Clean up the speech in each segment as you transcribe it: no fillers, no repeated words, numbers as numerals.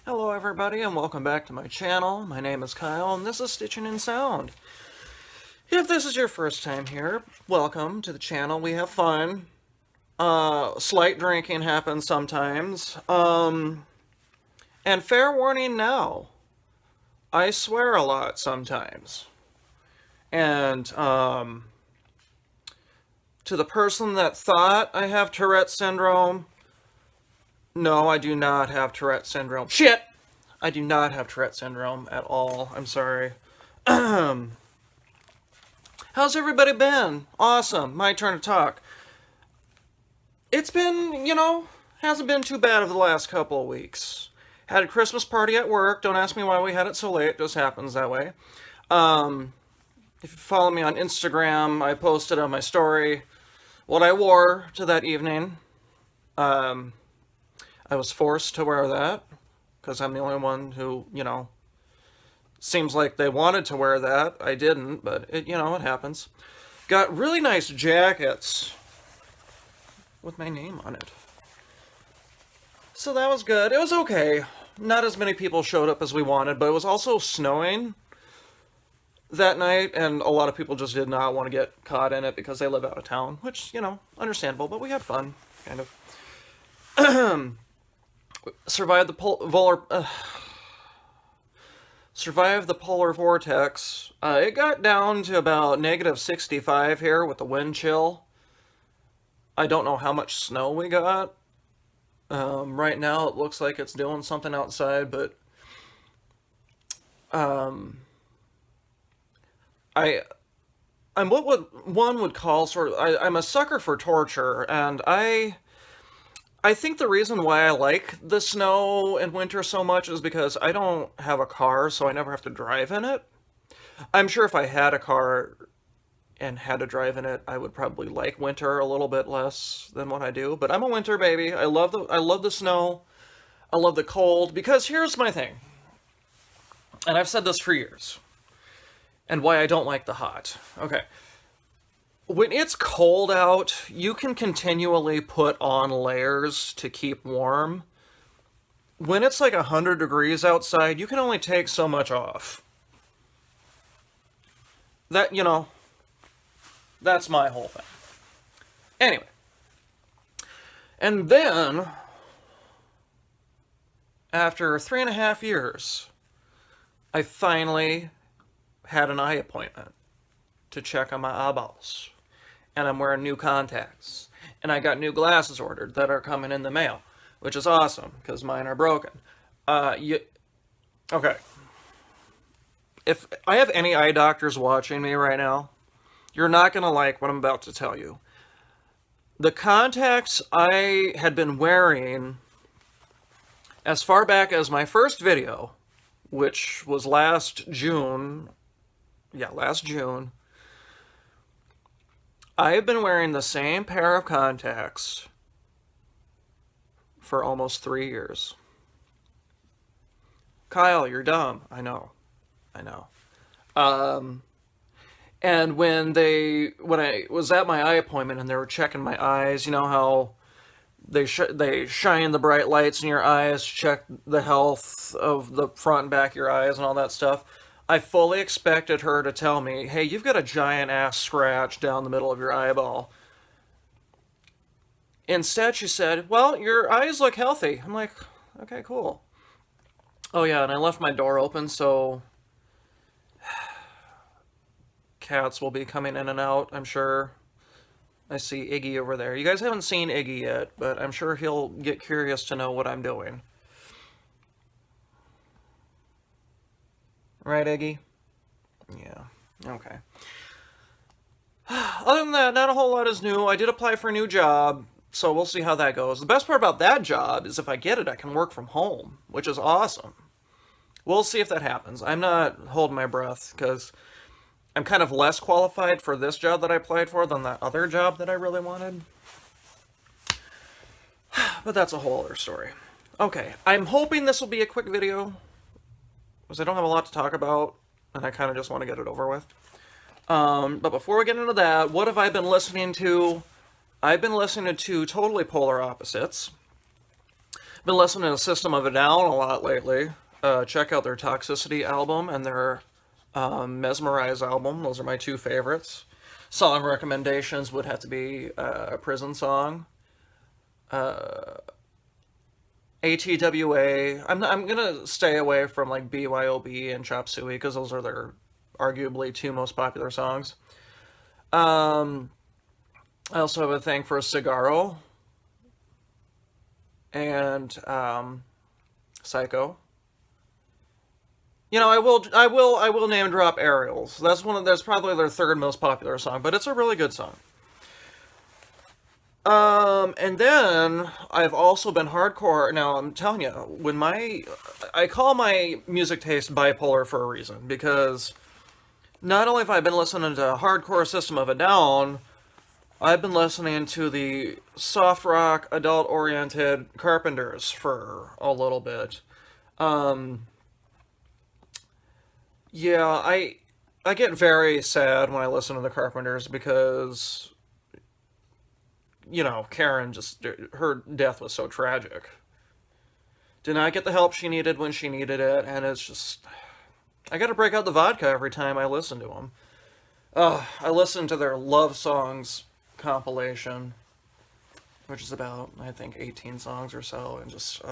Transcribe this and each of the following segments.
Hello everybody and welcome back to my channel. My name is Kyle and this is Stitching in Sound. If this is your first time here, welcome to the channel. We have fun. Slight drinking happens sometimes. And fair warning now, I swear a lot sometimes. And to the person that thought I have Tourette syndrome, no, I do not have Tourette syndrome. Shit! I do not have Tourette syndrome at all. I'm sorry. How's everybody been? Awesome. My turn to talk. It's been, hasn't been too bad over the last couple of weeks. Had a Christmas party at work. Don't ask me why we had it so late. It just happens that way. If you follow me on Instagram, I posted on my story what I wore to that evening. I was forced to wear that, because I'm the only one who, seems like they wanted to wear that. I didn't, but it happens. Got really nice jackets with my name on it. So that was good. It was okay. Not as many people showed up as we wanted, but it was also snowing that night, and a lot of people just did not want to get caught in it because they live out of town, which, understandable, but we had fun, kind of. Survived the polar vortex. It got down to about -65 here with the wind chill. I don't know how much snow we got. Right now it looks like it's doing something outside, but I'm what one would call I'm a sucker for torture, and I think the reason why I like the snow and winter so much is because I don't have a car, so I never have to drive in it. I'm sure if I had a car and had to drive in it, I would probably like winter a little bit less than what I do. But I'm a winter baby. I love the snow. I love the cold. Because here's my thing, and I've said this for years, and why I don't like the hot. Okay. When it's cold out, you can continually put on layers to keep warm. When it's like 100 degrees outside, you can only take so much off. That's my whole thing. Anyway. And then, after 3.5 years, I finally had an eye appointment to check on my eyeballs. And I'm wearing new contacts. And I got new glasses ordered that are coming in the mail, which is awesome, because mine are broken. Okay. If I have any eye doctors watching me right now, you're not going to like what I'm about to tell you. The contacts I had been wearing as far back as my first video, which was last June. Yeah, last June. I have been wearing the same pair of contacts for almost 3 years. Kyle, you're dumb. I know. And when I was at my eye appointment and they were checking my eyes, you know how they shine the bright lights in your eyes to check the health of the front and back of your eyes and all that stuff. I fully expected her to tell me, hey, you've got a giant ass scratch down the middle of your eyeball. Instead, she said, well, your eyes look healthy. I'm like, okay, cool. Oh yeah, and I left my door open, so cats will be coming in and out, I'm sure. I see Iggy over there. You guys haven't seen Iggy yet, but I'm sure he'll get curious to know what I'm doing. Right, Iggy? Yeah, okay. Other than that, not a whole lot is new. I did apply for a new job, so we'll see how that goes. The best part about that job is if I get it, I can work from home, which is awesome. We'll see if that happens. I'm not holding my breath, because I'm kind of less qualified for this job that I applied for than that other job that I really wanted. But that's a whole other story. Okay, I'm hoping this will be a quick video, because I don't have a lot to talk about, and I kind of just want to get it over with. But before we get into that, what have I been listening to? I've been listening to totally polar opposites. Been listening to System of a Down a lot lately. Check out their Toxicity album and their Mesmerize album. Those are my two favorites. Song recommendations would have to be a Prison Song. ATWA. I'm gonna stay away from like BYOB and Chop Suey because those are their arguably two most popular songs. I also have a thing for Cigarro and Psycho. You know, I will name drop Aerials. That's probably their third most popular song, but it's a really good song. And then I've also been hardcore. Now I'm telling you, I call my music taste bipolar for a reason, because not only have I been listening to hardcore System of a Down, I've been listening to the soft rock, adult-oriented Carpenters for a little bit. Yeah, I get very sad when I listen to the Carpenters because, you know, Karen her death was so tragic. Did not get the help she needed when she needed it, and it's just, I gotta break out the vodka every time I listen to them. I listened to their Love Songs compilation, which is about, I think, 18 songs or so, and just,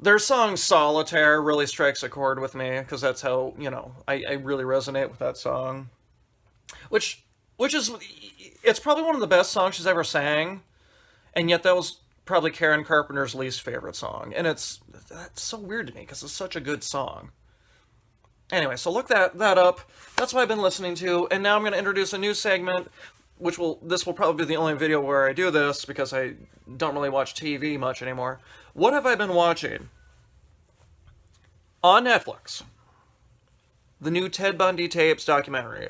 their song Solitaire really strikes a chord with me, because that's how, you know, I really resonate with that song. Which is, it's probably one of the best songs she's ever sang, and yet that was probably Karen Carpenter's least favorite song. And that's so weird to me, because it's such a good song. Anyway, so look that up. That's what I've been listening to, and now I'm going to introduce a new segment, this will probably be the only video where I do this, because I don't really watch TV much anymore. What have I been watching? On Netflix, the new Ted Bundy Tapes documentary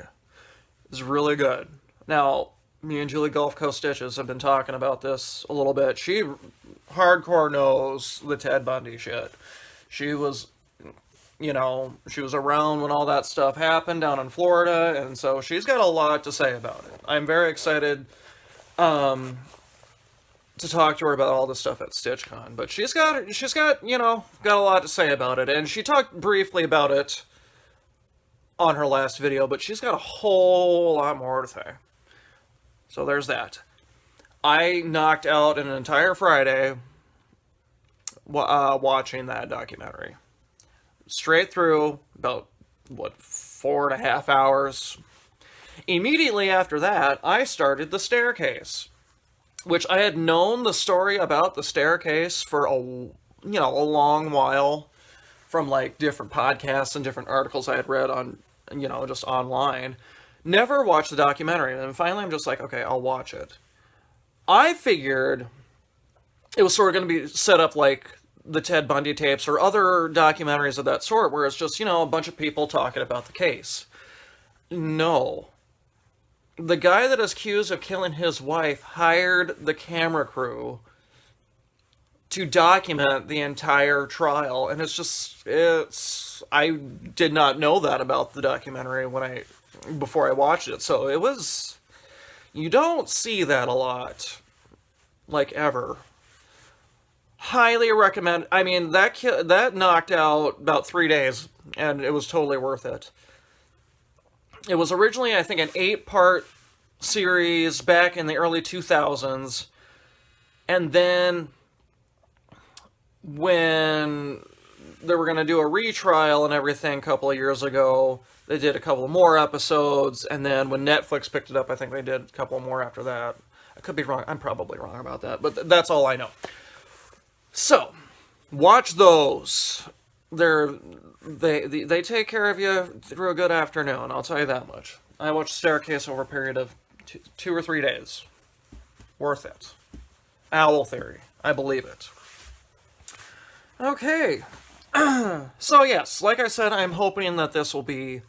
is really good. Now, me and Julie Gulf Coast Stitches have been talking about this a little bit. She hardcore knows the Ted Bundy shit. She was, you know, she was around when all that stuff happened down in Florida, and so she's got a lot to say about it. I'm very excited to talk to her about all this stuff at StitchCon, but she's got, you know, got a lot to say about it, and she talked briefly about it on her last video, but she's got a whole lot more to say. So there's that. I knocked out an entire Friday watching that documentary. Straight through, about, 4.5 hours. Immediately after that, I started The Staircase, which I had known the story about The Staircase for a long while, from like different podcasts and different articles I had read on, you know, just online. Never watched the documentary, and then finally I'm just like, okay, I'll watch it. I figured it was sort of going to be set up like the Ted Bundy tapes or other documentaries of that sort, where it's just, you know, a bunch of people talking about the case. No. The guy that is accused of killing his wife hired the camera crew to document the entire trial, and I did not know that about the documentary before I watched it, so you don't see that a lot, like, ever. Highly recommend. I mean, that knocked out about 3 days, and it was totally worth it. It was originally, I think, an 8-part series back in the early 2000s, and then when they were going to do a retrial and everything a couple of years ago, they did a couple more episodes, and then when Netflix picked it up, I think they did a couple more after that. I could be wrong. I'm probably wrong about that, but that's all I know. So, watch those. They take care of you through a good afternoon, I'll tell you that much. I watched Staircase over a period of 2 or 3 days. Worth it. Owl Theory. I believe it. Okay. So yes, like I said, I'm hoping that this will be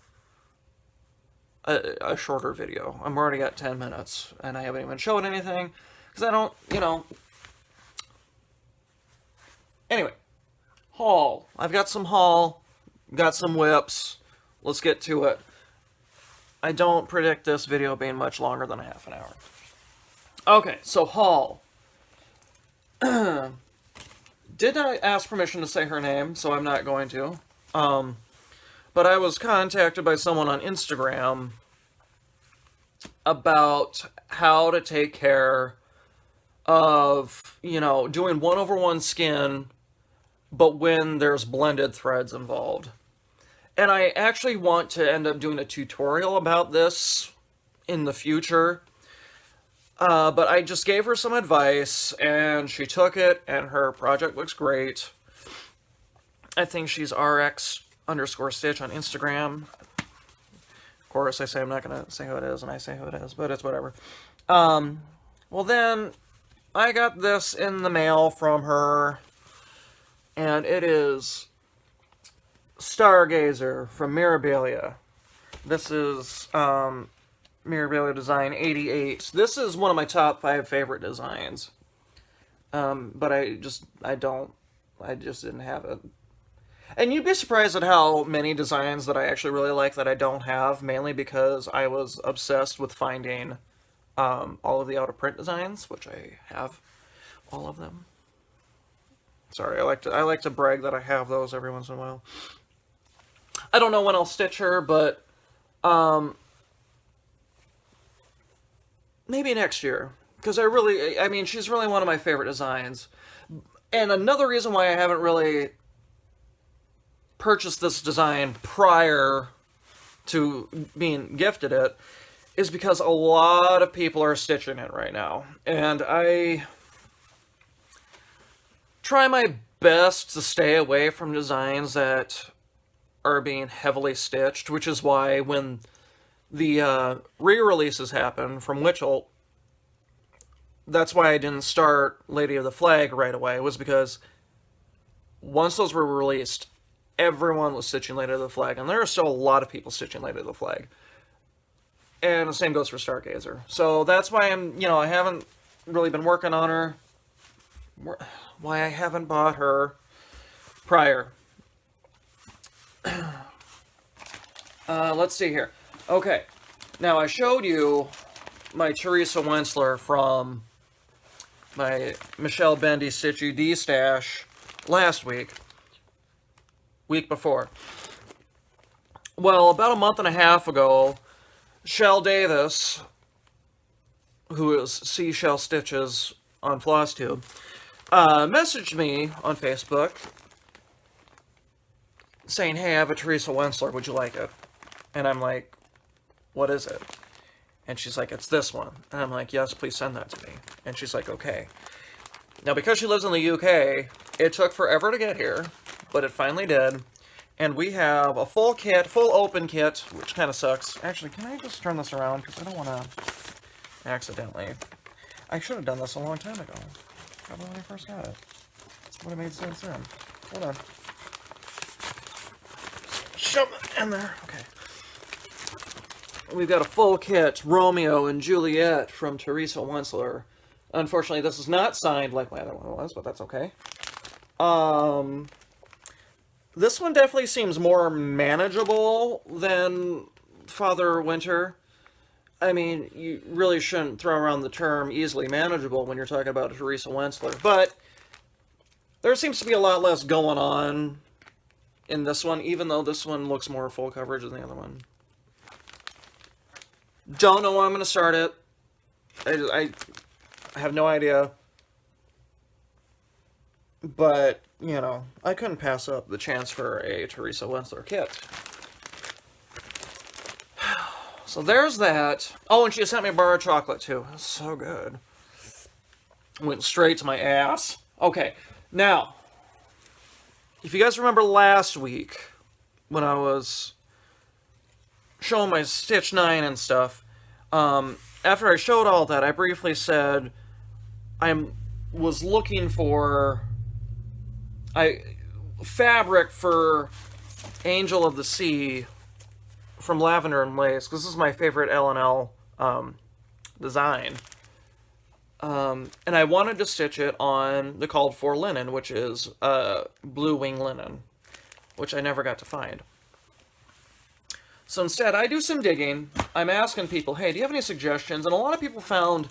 a shorter video. I'm already at 10 minutes, and I haven't even showed anything, because I don't, you know... Anyway. Haul. I've got some haul. Got some whips. Let's get to it. I don't predict this video being much longer than a half an hour. Okay, so haul. Did not ask permission to say her name, so I'm not going to. But I was contacted by someone on Instagram about how to take care of, doing 1/1 skin, but when there's blended threads involved. And I actually want to end up doing a tutorial about this in the future. But I just gave her some advice, and she took it, and her project looks great. I think she's RX_Stitch on Instagram. Of course, I say I'm not going to say who it is, and I say who it is, but it's whatever. Well, then, I got this in the mail from her, and it is Stargazer from Mirabilia. This is Mirabilia Design 88. This is one of my top 5 favorite designs. But I just didn't have it. And you'd be surprised at how many designs that I actually really like that I don't have, mainly because I was obsessed with finding all of the out-of-print designs, which I have all of them. Sorry, I like to brag that I have those every once in a while. I don't know when I'll stitch her, but maybe next year, because she's really one of my favorite designs. And another reason why I haven't really purchased this design prior to being gifted it is because a lot of people are stitching it right now. And I try my best to stay away from designs that are being heavily stitched, which is why when the re-releases happen from Witchelt, that's why I didn't start Lady of the Flag right away, was because once those were released, everyone was stitching Lady of the Flag, and there are still a lot of people stitching Lady of the Flag. And the same goes for Stargazer. So that's why I haven't really been working on her, why I haven't bought her prior. Let's see here. Okay, now I showed you my Theresa Wentzler from my Michelle Bendy Stitchy D stash last week before. Well, about a month and a half ago, Shell Davis, who is Seashell Stitches on Flosstube, messaged me on Facebook saying, "Hey, I have a Theresa Wentzler, would you like it?" And I'm like, "What is it?" And she's like, "It's this one." And I'm like, "Yes, please send that to me." And she's like, "Okay." Now, because she lives in the UK, it took forever to get here, but it finally did. And we have a full kit, full open kit, which kind of sucks. Actually, can I just turn this around? Because I don't want to accidentally. I should have done this a long time ago. Probably when I first got it. Would have made sense then. Hold on. Shove it in there. Okay. We've got a full kit, Romeo and Juliet from Theresa Wentzler. Unfortunately, this is not signed like my other one was, but that's okay. This one definitely seems more manageable than Father Winter. I mean, you really shouldn't throw around the term easily manageable when you're talking about Theresa Wentzler, but there seems to be a lot less going on in this one, even though this one looks more full coverage than the other one. Don't know when I'm going to start it. I have no idea. But, I couldn't pass up the chance for a Theresa Wentzler kit. So there's that. Oh, and she sent me a bar of chocolate, too. That's so good. Went straight to my ass. Okay, now, if you guys remember last week, when I was showing my Stitch 9 and stuff, after I showed all that, I briefly said I was looking for fabric for Angel of the Sea from Lavender and Lace, because this is my favorite L&L design. And I wanted to stitch it on the called for linen, which is blue wing linen, which I never got to find. So instead, I do some digging. I'm asking people, hey, do you have any suggestions? And a lot of people found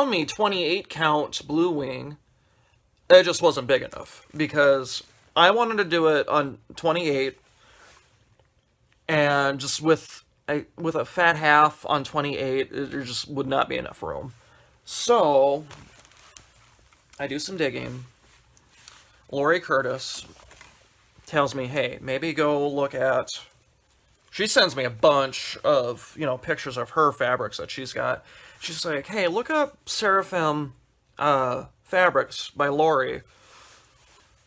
me 28 count blue wing It just wasn't big enough because I wanted to do it on 28 and just with a fat half on 28, there just would not be enough room. So I do some digging. Lori Curtis tells me, hey, maybe go look at... She sends me a bunch of, pictures of her fabrics that she's got. She's like, hey, look up Seraphim Fabrics by Lori.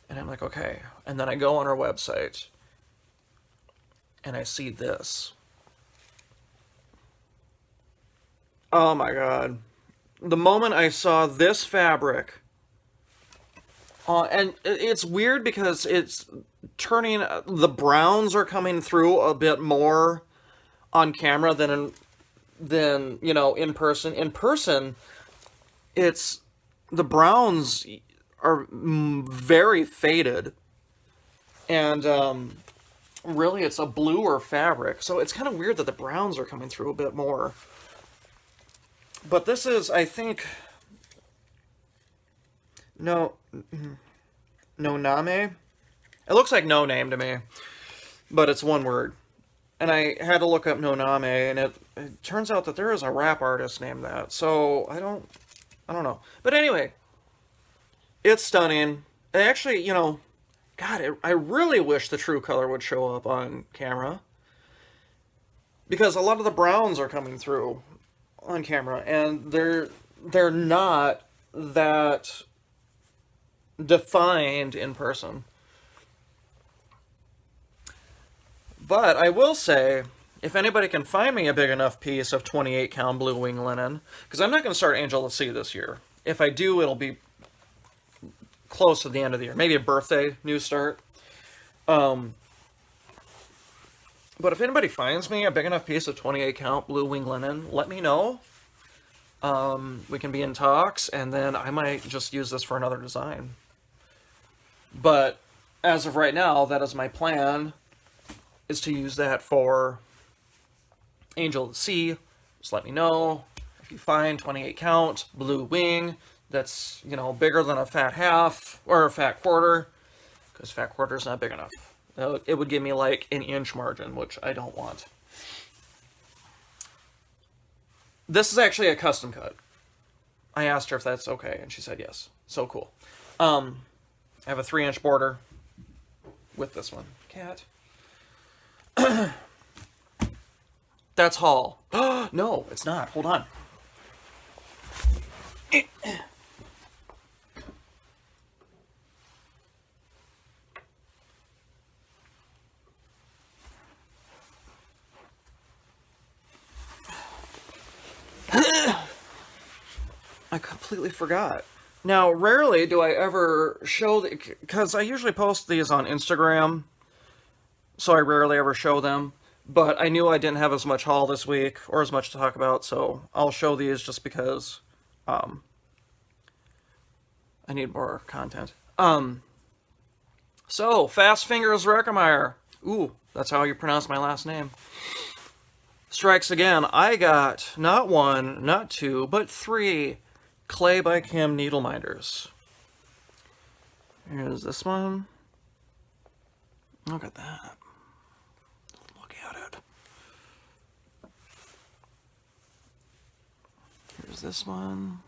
And I'm like, okay. And then I go on her website, and I see this. Oh my god. The moment I saw this fabric, and it's weird because it's turning, the browns are coming through a bit more on camera than in person. In person, it's, the browns are very faded, and really it's a bluer fabric, so it's kind of weird that the browns are coming through a bit more. But this is, I think, no name. It looks like no name to me, but it's one word. And I had to look up no name, and it turns out that there is a rap artist named that. So I don't know. But anyway, it's stunning. And actually, God, I really wish the true color would show up on camera, because a lot of the browns are coming through on camera, and they're not that defined in person. But I will say, if anybody can find me a big enough piece of 28 count blue wing linen, because I'm not going to start Angel of the Sea this year. If I do, it'll be close to the end of the year. Maybe a birthday new start. But if anybody finds me a big enough piece of 28 count blue wing linen, let me know. We can be in talks, and then I might just use this for another design. But as of right now, that is my plan, is to use that for Angel of the Sea. Just let me know if you find 28 count blue wing that's, bigger than a fat half or a fat quarter, because fat quarter is not big enough. It would give me like an inch margin, which I don't want. This is actually a custom cut. I asked her if that's okay, and she said yes. So cool. I have a 3-inch border with this one. Cat. That's haul. No, it's not. Hold on. I completely forgot. Now, rarely do I ever show, because I usually post these on Instagram, so I rarely ever show them, but I knew I didn't have as much haul this week, or as much to talk about, so I'll show these just because I need more content. So, Fast Fingers Reckemeyer. Ooh, that's how you pronounce my last name. Strikes again. I got not 1, not 2, but 3 Clay by Kim needle minders. Here's this one. Look at that. Look at it. Here's this one.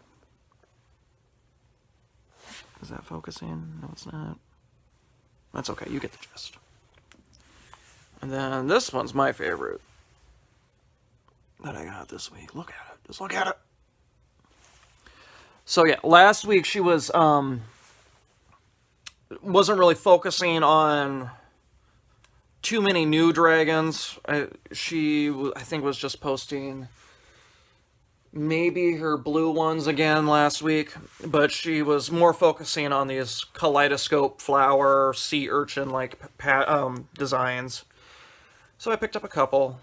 Is that focusing? No, it's not. That's okay, you get the gist. And then this one's my favorite that I got this week. Look at it. Just look at it. So yeah, last week she was wasn't really focusing on too many new dragons. She, I think, was just posting maybe her blue ones again last week, but she was more focusing on these kaleidoscope flower sea urchin like designs. So I picked up a couple.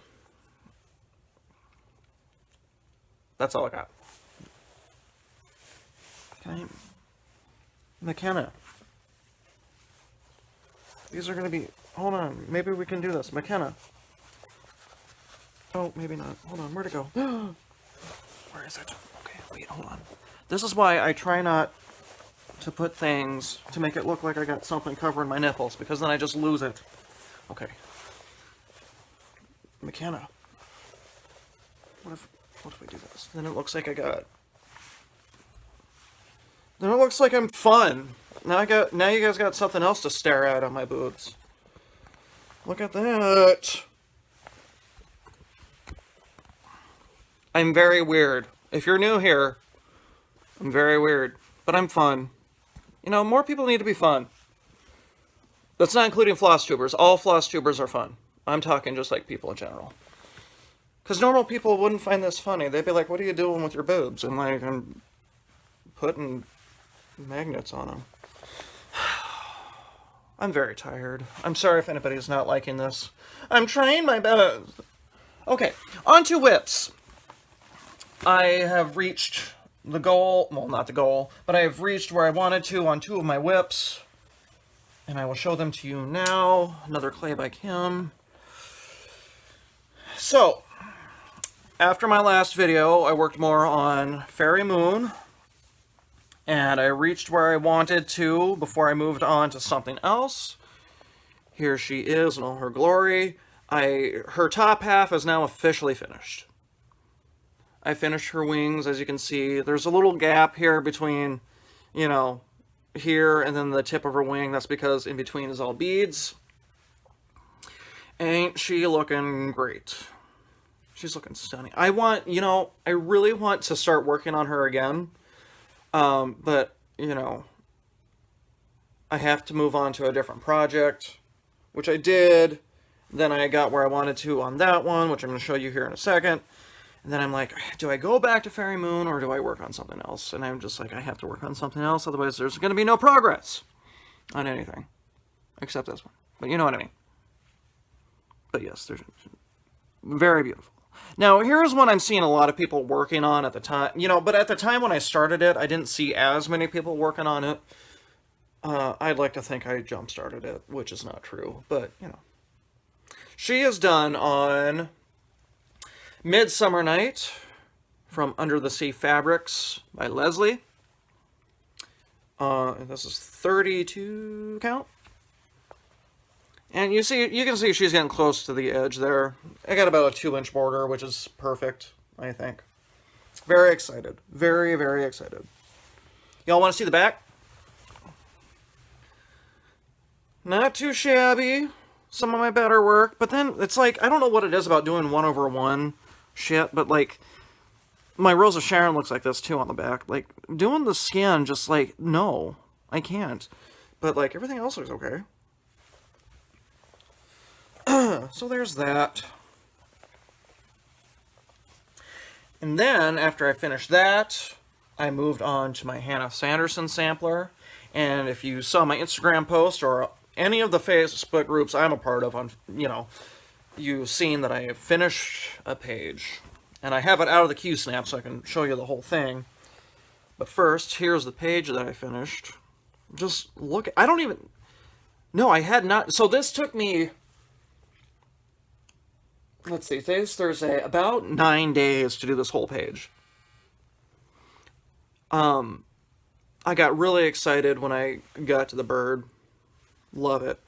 That's all I got. Okay. McKenna. These are going to be... Hold on. Maybe we can do this. McKenna. Oh, maybe not. Hold on. Where'd it go? Where is it? Okay, wait, hold on. This is why I try not to put things to make it look like I got something covering my nipples, because then I just lose it. Okay. McKenna. What if I do this? Then it looks like I got... Then it looks like I'm fun. Now you guys got something else to stare at on my boobs. Look at that. I'm very weird. If you're new here, I'm very weird. But I'm fun. You know, more people need to be fun. That's not including Flosstubers. All Flosstubers are fun. I'm talking just like people in general. Because normal people wouldn't find this funny. They'd be like, what are you doing with your boobs? And like, I'm putting magnets on them. I'm very tired. I'm sorry if anybody's not liking this. I'm trying my best. Okay, on to whips. I have reached the goal, well, not the goal, but I have reached where I wanted to on 2 of my whips. And I will show them to you now. Another clay by Kim. So, after my last video, I worked more on Fairy Moon. And I reached where I wanted to before I moved on to something else. Here she is in all her glory. Her top half is now officially finished. I finished her wings, as you can see. There's a little gap here between, you know, here and then the tip of her wing. That's because in between is all beads. Ain't she looking great? She's looking stunning. I really want to start working on her again. But, you know, I have to move on to a different project, which I did. Then I got where I wanted to on that one, which I'm going to show you here in a second. And then I'm like, do I go back to Fairy Moon or do I work on something else? And I'm just like, I have to work on something else, otherwise there's going to be no progress on anything. Except this one. But you know what I mean. But yes, there's very beautiful. Now, here's one I'm seeing a lot of people working on at the time. You know, but at the time when I started it, I didn't see as many people working on it. I'd like to think I jump-started it, which is not true. But, you know. She is done on Midsummer Night from Under the Sea Fabrics by Leslie. This is 32 count. And you can see she's getting close to the edge there. I got about a 2-inch border, which is perfect, I think. Very excited. Very, very excited. Y'all want to see the back? Not too shabby. Some of my better work. But then it's like, I don't know what it is about doing 1/1 shit, but like, my Rose of Sharon looks like this too on the back. Like, doing the skin, just like, no, I can't. But like, everything else looks okay. So there's that. And then, after I finished that, I moved on to my Hannah Sanderson sampler. And if you saw my Instagram post or any of the Facebook groups I'm a part of, on, you know, you've seen that I finished a page. And I have it out of the Q-snap so I can show you the whole thing. But first, here's the page that I finished. Just look, I don't even, no, I had not, so this took me, let's see, today's Thursday, about 9 days to do this whole page. I got really excited when I got to the bird. Love it.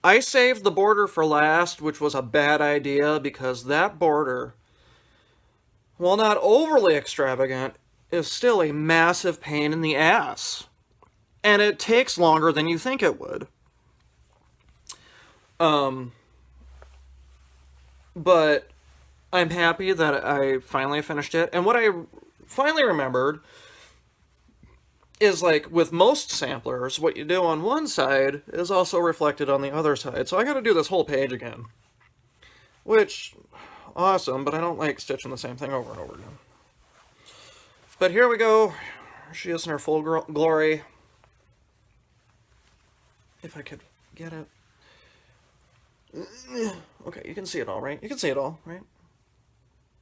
I saved the border for last, which was a bad idea, because that border, while not overly extravagant, is still a massive pain in the ass. And it takes longer than you think it would. But I'm happy that I finally finished it. And what I finally remembered is, like, with most samplers, what you do on one side is also reflected on the other side. So I gotta do this whole page again. Which, awesome, but I don't like stitching the same thing over and over again. But here we go. She is in her full glory. If I could get it. Okay, you can see it all, right? You can see it all, right?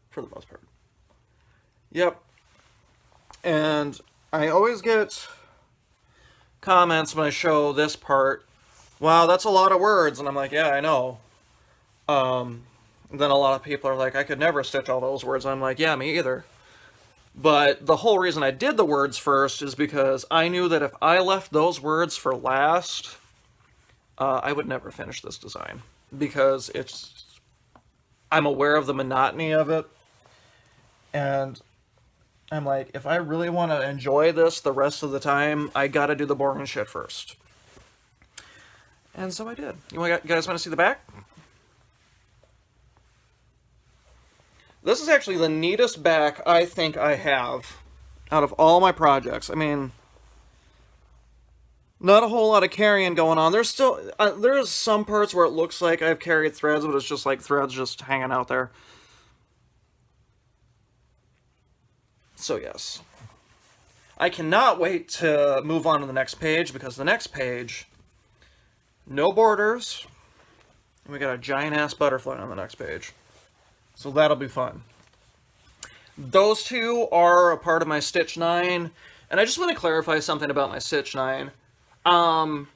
For the most part. Yep. And I always get comments when I show this part. Wow, that's a lot of words. And I'm like, yeah, I know. Then a lot of people are like, I could never stitch all those words. I'm like, yeah, me either. But the whole reason I did the words first is because I knew that if I left those words for last, I would never finish this design. Because I'm aware of the monotony of it. And I'm like, if I really want to enjoy this the rest of the time, I gotta do the boring shit first. And so I did. You guys want to see the back? This is actually the neatest back I think I have out of all my projects. I mean, not a whole lot of carrying going on. There's still, there's some parts where it looks like I've carried threads, but it's just like threads just hanging out there. So yes. I cannot wait to move on to the next page, because the next page, no borders, and we got a giant-ass butterfly on the next page. So that'll be fun. Those two are a part of my Stitch 9, and I just want to clarify something about my Stitch 9. I'm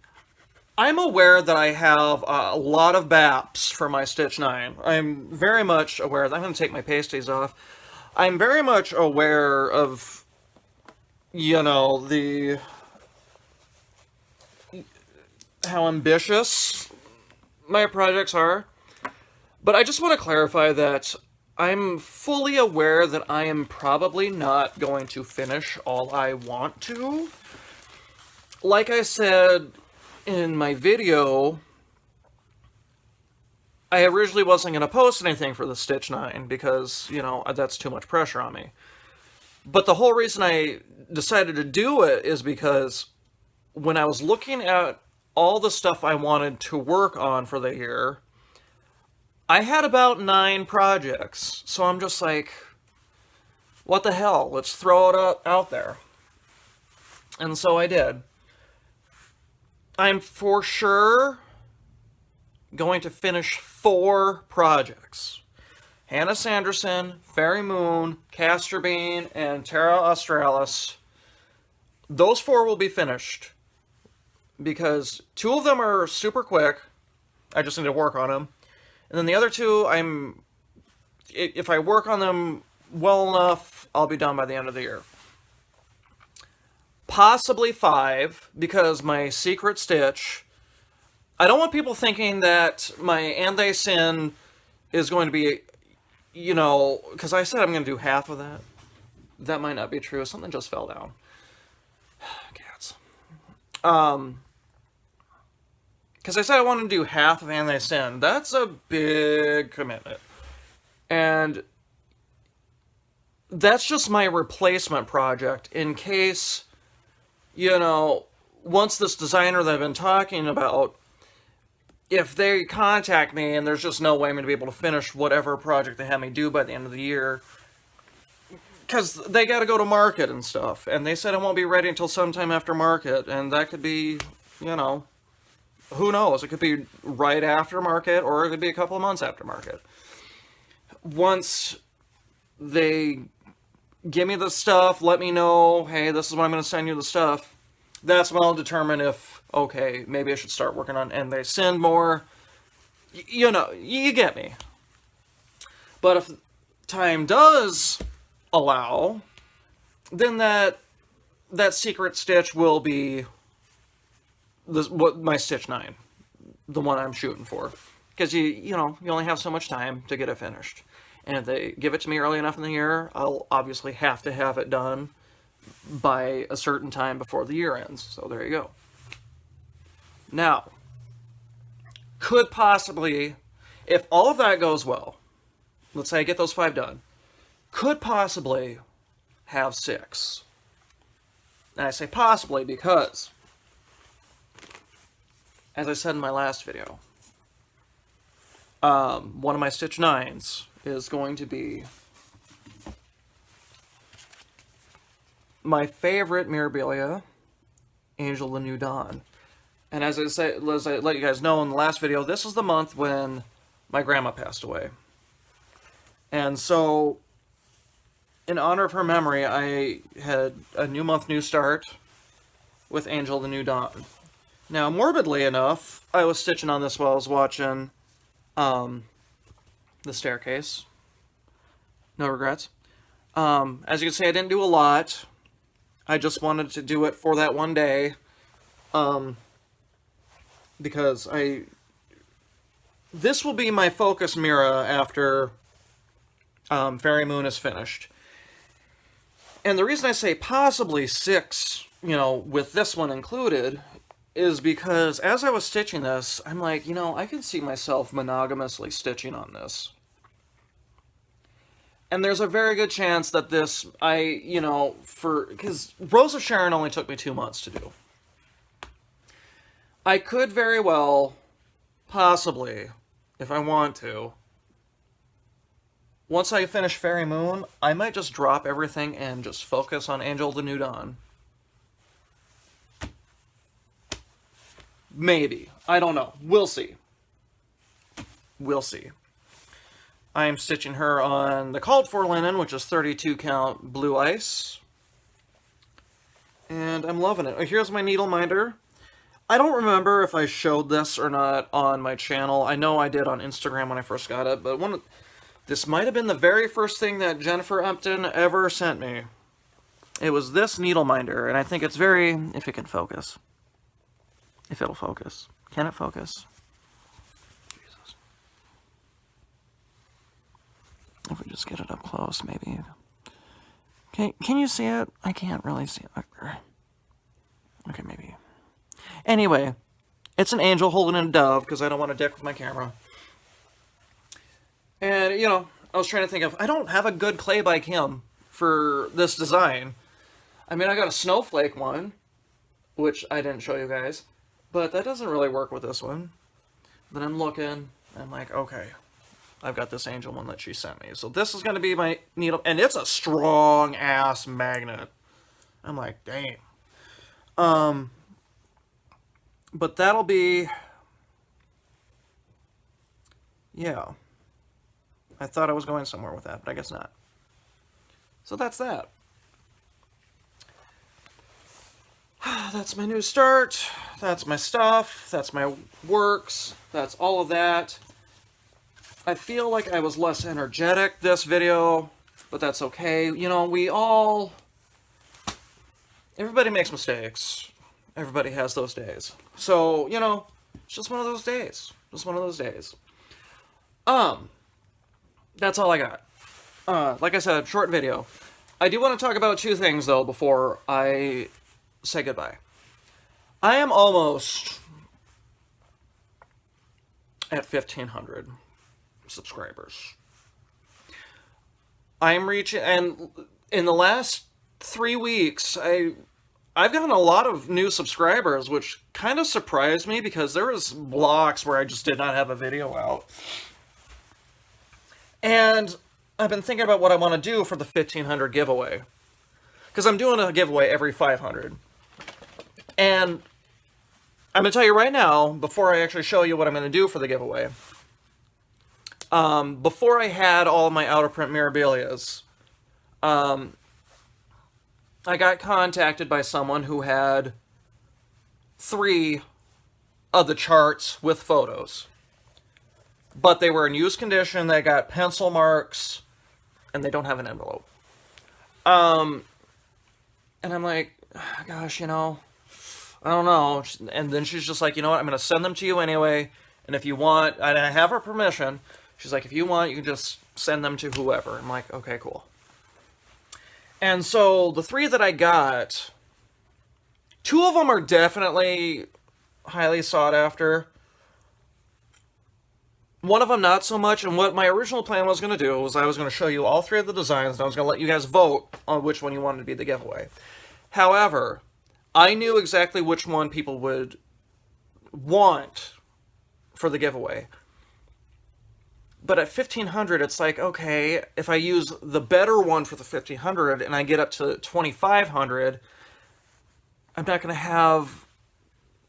aware that I have a lot of BAPs for my Stitch 9. I'm very much aware that I'm going to take my pasties off. I'm very much aware of, you know, how ambitious my projects are. But I just want to clarify that I'm fully aware that I am probably not going to finish all I want to. Like I said in my video, I originally wasn't going to post anything for the Stitch 9 because, you know, that's too much pressure on me. But the whole reason I decided to do it is because when I was looking at all the stuff I wanted to work on for the year, I had about 9 projects. So I'm just like, what the hell? Let's throw it out there. And so I did. I'm for sure going to finish 4 projects. Hannah Sanderson, Fairy Moon, Castor Bean, and Terra Australis. Those 4 will be finished. Because 2 of them are super quick. I just need to work on them. And then the other 2, if I work on them well enough, I'll be done by the end of the year. Possibly 5, because my secret Stitch, I don't want people thinking that my And They Sin is going to be, you know, because I said I'm going to do half of that. That might not be true. Something just fell down. Cats. Because I said I wanted to do half of And They Sin. That's a big commitment. And that's just my replacement project in case, you know, once this designer that I've been talking about, if they contact me and there's just no way I'm going to be able to finish whatever project they have me do by the end of the year, because they got to go to market and stuff, and they said it won't be ready until sometime after market, and that could be, you know, who knows? It could be right after market, or it could be a couple of months after market. Once they give me the stuff, let me know, hey, this is when I'm going to send you the stuff, that's when I'll determine if, okay, maybe I should start working on And They Sin more. You know, you get me. But if time does allow, then that secret Stitch will be my Stitch 9, the one I'm shooting for. Because you know, you only have so much time to get it finished. And if they give it to me early enough in the year, I'll obviously have to have it done by a certain time before the year ends. So there you go. Now, could possibly, if all of that goes well, let's say I get those 5 done, could possibly have 6. And I say possibly because, as I said in my last video, one of my Stitch 9s is going to be my favorite Mirabilia, Angel the New Dawn. And as I let you guys know in the last video, this is the month when my grandma passed away. And so, in honor of her memory, I had a new month, new start with Angel the New Dawn. Now, morbidly enough, I was stitching on this while I was watching The Staircase. No regrets. As you can see, I didn't do a lot. I just wanted to do it for that one day. Because this will be my focus mirror after Fairy Moon is finished. And the reason I say possibly 6, with this one included, is because as I was stitching this, I'm like, I can see myself monogamously stitching on this. And there's a very good chance that this, because Rose of Sharon only took me 2 months to do. I could very well, possibly, if I want to, once I finish Fairy Moon, I might just drop everything and just focus on Angel of the New Dawn. Maybe. I don't know. We'll see. We'll see. I'm stitching her on the called for linen, which is 32 count blue ice. And I'm loving it. Here's my needle minder. I don't remember if I showed this or not on my channel. I know I did on Instagram when I first got it, but this might have been the very first thing that Jennifer Upton ever sent me. It was this needle minder, and I think it's very, if it can focus. If it'll focus. Can it focus? Jesus. If we just get it up close, maybe. Okay, can you see it? I can't really see it. Okay, maybe. Anyway, it's an angel holding a dove, because I don't want to dick with my camera. And, I was trying to think of, I don't have a good clay by Kim for this design. I mean, I got a snowflake one, which I didn't show you guys, but that doesn't really work with this one. Then I'm looking, and I'm like, okay, I've got this angel one that she sent me. So this is going to be my needle, and it's a strong-ass magnet. I'm like, dang. But that'll be, yeah. I thought I was going somewhere with that, but I guess not. So that's that. That's my new start. That's my stuff. That's my works. That's all of that. I feel like I was less energetic this video, but that's okay. Everybody makes mistakes. Everybody has those days. So, it's just one of those days. Just one of those days. That's all I got. Like I said, short video. I do want to talk about 2 things, though, before I say goodbye. I am almost at 1,500 subscribers. I am reaching, and in the last 3 weeks, I've gotten a lot of new subscribers, which kind of surprised me because there was blocks where I just did not have a video out. And I've been thinking about what I want to do for the 1,500 giveaway. Because I'm doing a giveaway every 500. And I'm going to tell you right now, before I actually show you what I'm going to do for the giveaway, before I had all of my out-of-print Mirabilias, I got contacted by someone who had 3 of the charts with photos. But they were in used condition, they got pencil marks, and they don't have an envelope. And I'm like, gosh, I don't know. And then she's just like, you know what, I'm going to send them to you anyway, and if you want, and I have her permission, she's like, if you want, you can just send them to whoever. I'm like, okay, cool. And so, the 3 that I got, 2 of them are definitely highly sought after. One of them not so much, and what my original plan was going to do was I was going to show you all 3 of the designs, and I was going to let you guys vote on which one you wanted to be the giveaway. However, I knew exactly which one people would want for the giveaway. But at 1,500, it's like, okay, if I use the better one for the 1,500 and I get up to 2,500, I'm not going to have,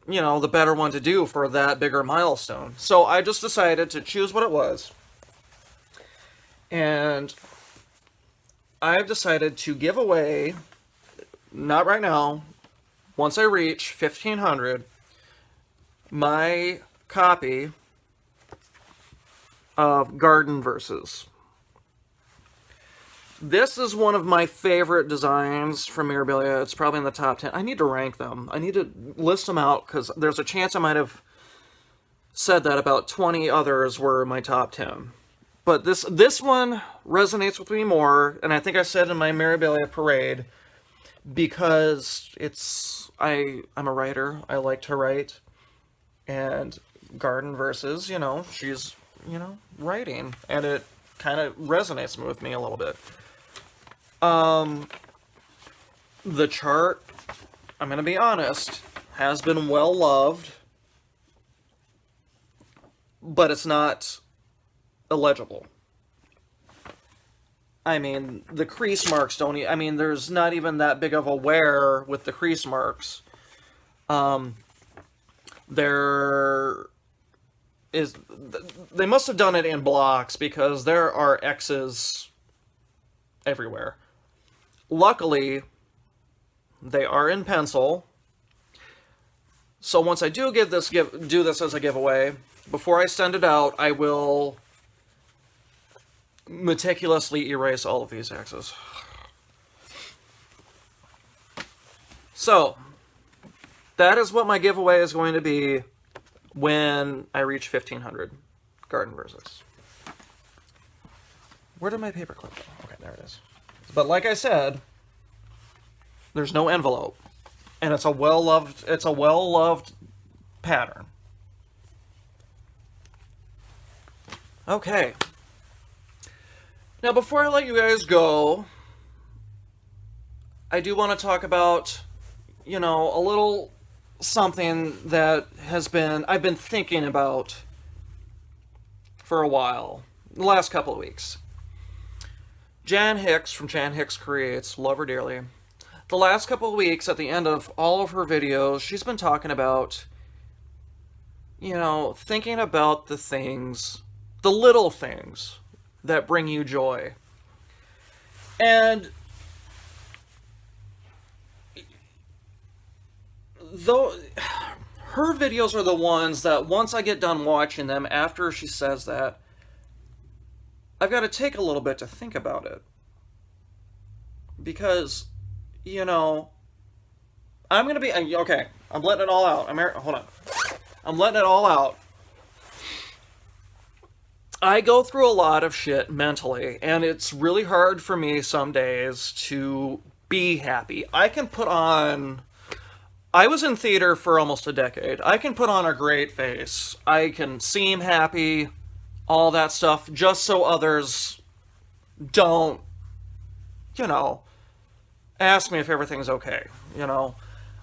the better one to do for that bigger milestone. So I just decided to choose what it was. And I've decided to give away, not right now, once I reach 1,500, my copy of Garden Verses. This is one of my favorite designs from Mirabilia. It's probably in the top 10. I need to rank them. I need to list them out because there's a chance I might have said that about 20 others were my top 10. But this one resonates with me more, and I think I said in my Mirabilia parade, because I'm a writer. I like to write. And Garden Verses, she's, writing. And it kind of resonates with me a little bit. The chart, I'm going to be honest, has been well loved, but it's not illegible. I mean, the crease marks there's not even that big of a wear with the crease marks. There is, they must have done it in blocks because there are X's everywhere. Luckily, they are in pencil. So once I do do this as a giveaway, before I send it out, I will meticulously erase all of these X's. So, that is what my giveaway is going to be when I reach 1,500 Garden Verses. Where did my paperclip go? Okay, there it is. But like I said, there's no envelope, and it's a well-loved pattern. Okay. Now, before I let you guys go, I do want to talk about, a little something that I've been thinking about for a while, the last couple of weeks. Jan Hicks from Jan Hicks Creates, love her dearly. The last couple of weeks, at the end of all of her videos, she's been talking about, thinking about the little things that bring you joy. And though her videos are the ones that once I get done watching them, after she says that, I've got to take a little bit to think about it. Because, I'm going to be... Okay, I'm letting it all out. Hold on. I'm letting it all out. I go through a lot of shit mentally, and it's really hard for me some days to be happy. I was in theater for almost a decade. I can put on a great face. I can seem happy, all that stuff, just so others don't, ask me if everything's okay.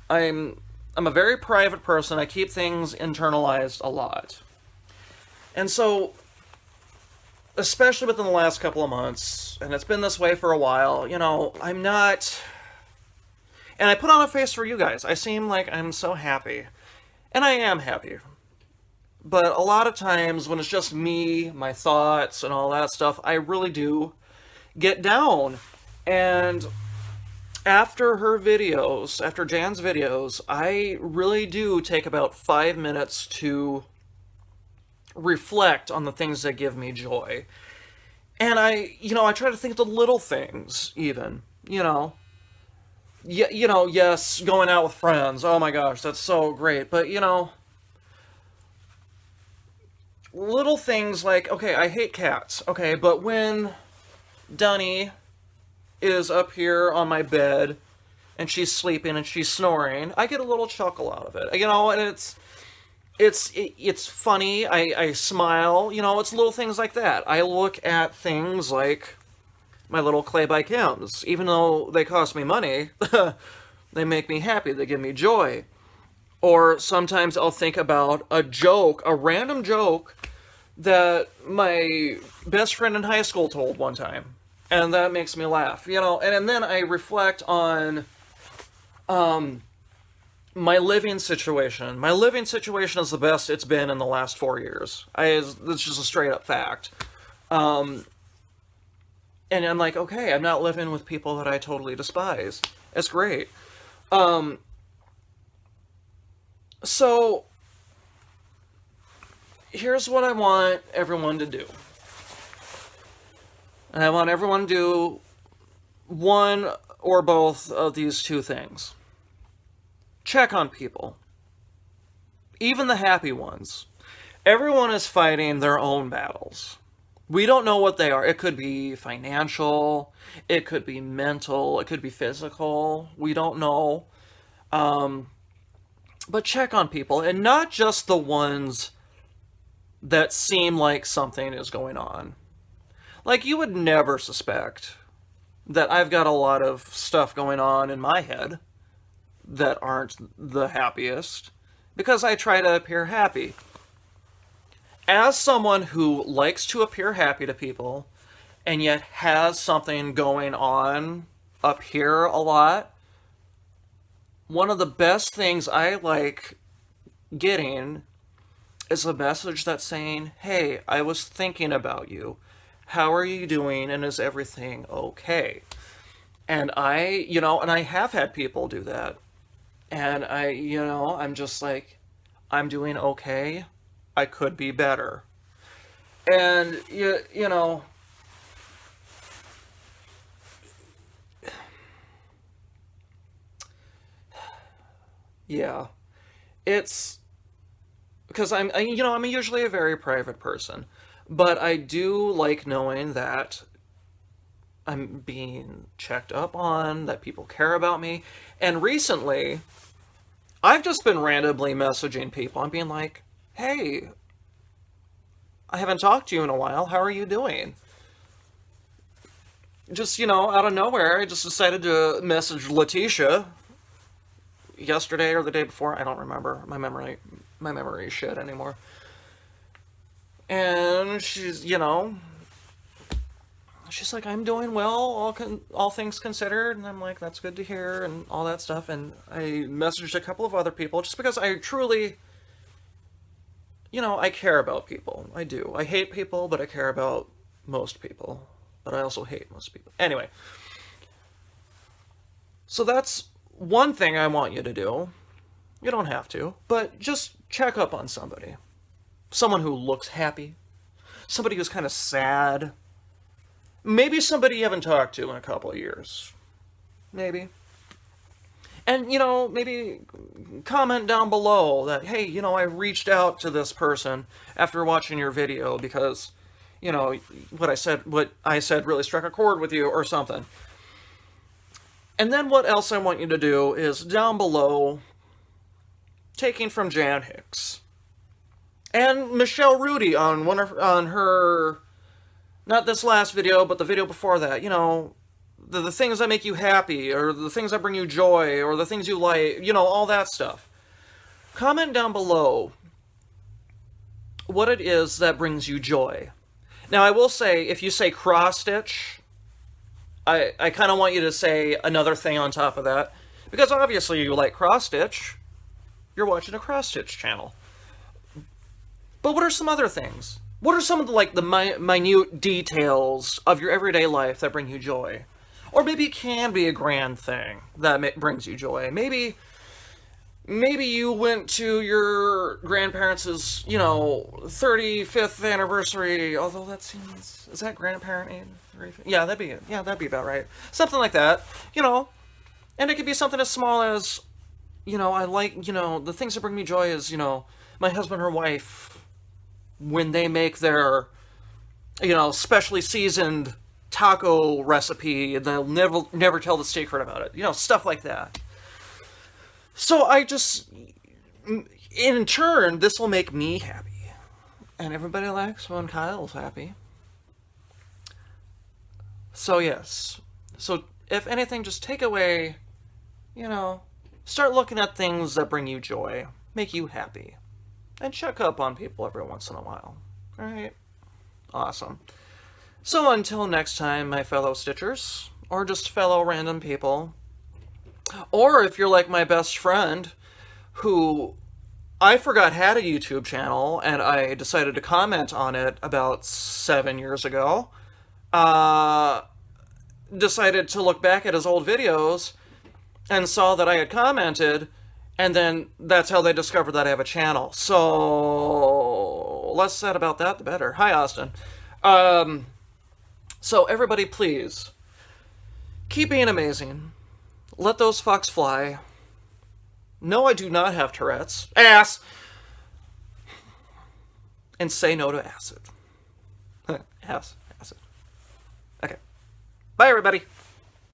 I'm a very private person. I keep things internalized a lot. And so, especially within the last couple of months, and it's been this way for a while, I'm not... And I put on a face for you guys. I seem like I'm so happy. And I am happy. But a lot of times, when it's just me, my thoughts, and all that stuff, I really do get down. And after Jan's videos, I really do take about 5 minutes to reflect on the things that give me joy. And I try to think of the little things, even, yes, going out with friends, oh my gosh, that's so great, but, little things like, okay, I hate cats, okay, but when Dunny is up here on my bed, and she's sleeping and she's snoring, I get a little chuckle out of it, and it's funny, I smile, it's little things like that. I look at things like my little clay by Kims. Even though they cost me money, they make me happy, they give me joy. Or sometimes I'll think about a random joke that my best friend in high school told one time. And that makes me laugh, and then I reflect on my living situation. My living situation is the best it's been in the last 4 years. It's just a straight up fact. And I'm like, okay, I'm not living with people that I totally despise. It's great. So, here's what I want everyone to do. And I want everyone to do one or both of these two things. Check on people, even the happy ones. Everyone is fighting their own battles. We don't know what they are. It could be financial, it could be mental, it could be physical. We don't know. But check on people, and not just the ones that seem like something is going on. Like, you would never suspect that I've got a lot of stuff going on in my head that aren't the happiest, because I try to appear happy. As someone who likes to appear happy to people, and yet has something going on up here a lot, one of the best things I like getting is a message that's saying, hey, I was thinking about you. How are you doing? And is everything okay? And I have had people do that. And I'm just like, I'm doing okay. I could be better. And, yeah, it's because I'm usually a very private person, but I do like knowing that I'm being checked up on, that people care about me. And recently, I've just been randomly messaging people. I'm being like, hey, I haven't talked to you in a while. How are you doing? Just, out of nowhere, I just decided to message Letitia yesterday or the day before. I don't remember. My memory is shit anymore. And she's like, I'm doing well, all things considered. And I'm like, that's good to hear, and all that stuff. And I messaged a couple of other people just because I truly, I care about people. I do. I hate people, but I care about most people. But I also hate most people. Anyway, so that's one thing I want you to do. You don't have to, but just check up on somebody. Someone who looks happy. Somebody who's kind of sad. Maybe somebody you haven't talked to in a couple of years. Maybe. And, maybe comment down below that, hey, I reached out to this person after watching your video because, what I said really struck a chord with you or something. And then what else I want you to do is down below, taking from Jan Hicks and Michelle Rudy on her, not this last video, but the video before that, the things that make you happy, or the things that bring you joy, or the things you like, all that stuff. Comment down below what it is that brings you joy. Now, I will say, if you say cross-stitch, I kind of want you to say another thing on top of that, because obviously you like cross-stitch. You're watching a cross-stitch channel. But what are some other things? What are some of the minute details of your everyday life that bring you joy? Or maybe it can be a grand thing that brings you joy. Maybe you went to your grandparents' 35th anniversary, although that seems, is that grandparent age? Yeah, that'd be about right. Something like that, and it could be something as small as, I like, the things that bring me joy is, my husband or wife, when they make their, specially seasoned taco recipe, and they'll never tell the secret about it. Stuff like that. So in turn, this will make me happy. And everybody likes when Kyle's happy. So yes. So if anything, just take away, start looking at things that bring you joy, make you happy. And check up on people every once in a while. Alright? Awesome. So until next time, my fellow Stitchers, or just fellow random people, or if you're like my best friend, who I forgot had a YouTube channel, and I decided to comment on it about 7 years ago, decided to look back at his old videos, and saw that I had commented, and then that's how they discovered that I have a channel. So, less said about that, the better. Hi, Austin. So everybody, please, Keep being amazing. Let those fucks fly. No, I do not have Tourette's. Ass! And say no to acid. Acid. Okay. Bye, everybody.